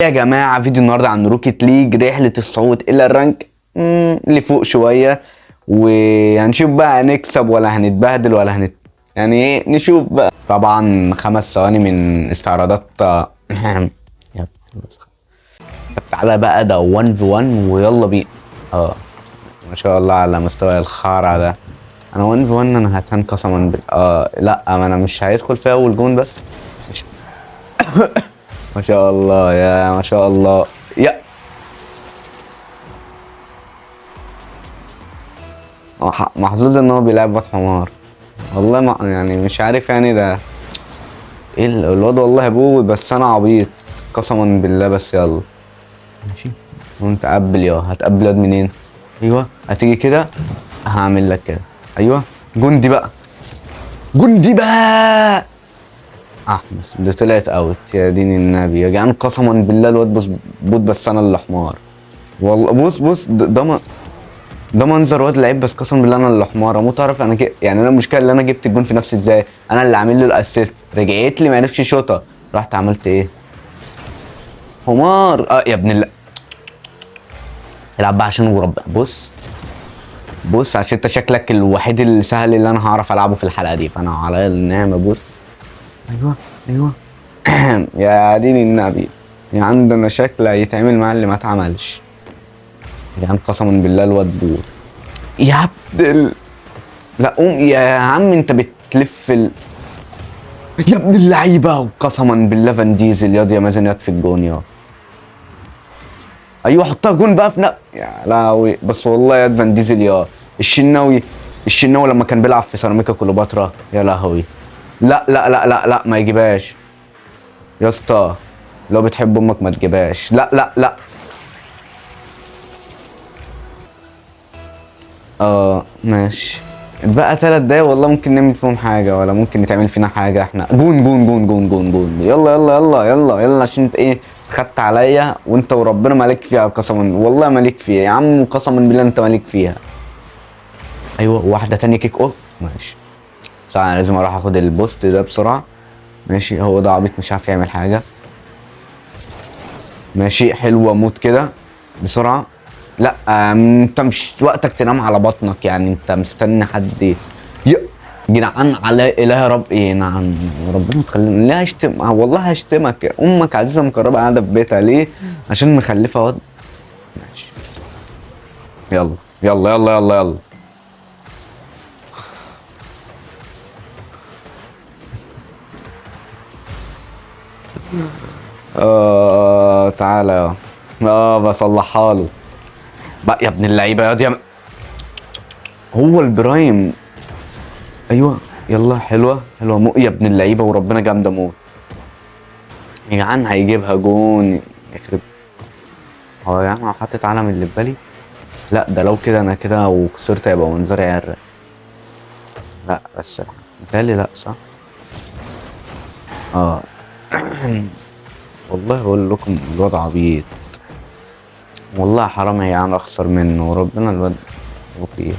يا جماعة فيديو النهاردة عن روكيت ليج رحلة الصعود إلى الرانك اللي فوق شوية، وهنشوف بقى هنكسب ولا هنتبهدل ولا يعني ايه، نشوف بقى. طبعا 5 ثواني من استعراضات يلا طب تعالى بقى، ده 1 في 1 ويلا بينا. ما شاء الله على مستوى الخارع ده. انا 1 في 1 انا هتهان قسما لا، ما انا مش هيدخل في اول جون بس. مش ما شاء الله يا ما شاء الله يا محظوظ ان هو بيلعب بات حمار. والله ما يعني مش عارف يعني ده ايه الواد، والله ابوه بس انا عبيط قسما بالله. بس يلا ماشي، وانت قبل هتقبل ياد منين؟ ايوه هتيجي كده، هعمل لك كده. ايوه جندي بقى، جندي بقى. بس دي طلعت اوت يا دين النبي يا جدعان، قسما بالله الواد بوت بس انا اللي حمار. والله بص ده منظر واد لعيب، بس قسما بالله انا اللي حمار اموت. اعرف انا يعني انا المشكله اللي انا جبت الجون في نفسي ازاي؟ انا اللي عامل له الاسيست، رجعت لي ما عرفش يشوطها، رحت عملت ايه؟ حمار يا ابن الله. العب بقى عشان ورب. بص عشان انت شكلك الوحيد السهل اللي انا هعرف العبه في الحلقه دي، فانا على النعمه. ايوه ايوه يا دين النبي، يعني عندنا شكل يتعمل مع اللي ما اتعملش. يعني قسما بالله الواد بور يا عبد لا قوم يا عم، انت بتلف يا ابن اللعيبه. قسما بالله فان ديزل يا مازن ياد في الجون ايوه حطها جون بقى يا لهوي. بس والله ياد فان ديزل الشناوي. الشناوي لما كان بيلعب في سيراميكا كليوباترا يا لهوي. لا لا لا لا لا، ما يجيبهاش يا اسطى. لو بتحب امك ما تجيبهاش. لا لا لا. ماشي. بقى 3 دقايق والله ممكن نعمل فيهم حاجة، ولا ممكن يتعمل فينا حاجة. احنا جون جون جون جون جون جون. يلا يلا يلا يلا يلا، عشان انت ايه خدت عليا، وانت وربنا مالك فيها قسما والله مالك فيها يا عم، قسما بالله انت مالك فيها. ايوه واحدة تانية كيك اوف. ماشي صح، انا لازم اروح اخد البوست ده بسرعة. ماشي هو ده عبيط مش عارف يعمل حاجة. ماشي حلوة موت كده بسرعة. لا انت مش وقتك تنام على بطنك، يعني انت مستني حد ي... جدعان على اله رب ايه. نعم ربنا تخلينا. لا هشتم والله هشتمك. امك عزيزه مكرمه قاعده في بيتها ليه؟ عشان مخلفه واد. ماشي يلا يلا يلا يلا يلا. تعالى بصلحها له بقى يا ابن اللعيبه هو البرايم. ايوه يلا حلوه حلوه يا ابن اللعيبه وربنا جامده موت. يا جدعان هيجيبها جون يخرب. هو يا عم حاطط علم اللي في بالي. لا ده لو كده انا كده وخسرت هيبقى منظري عرق. لا بس متهيألي لا صح. اه والله بقول لكم الواد عبيط. والله حرام يا جدعان اخسر منه وربنا الواد بطيء.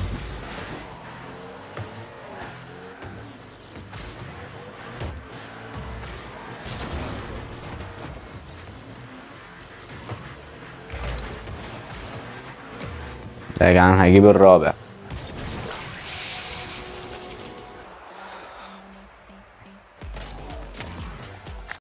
لا يا جدعان هيجيب الرابع.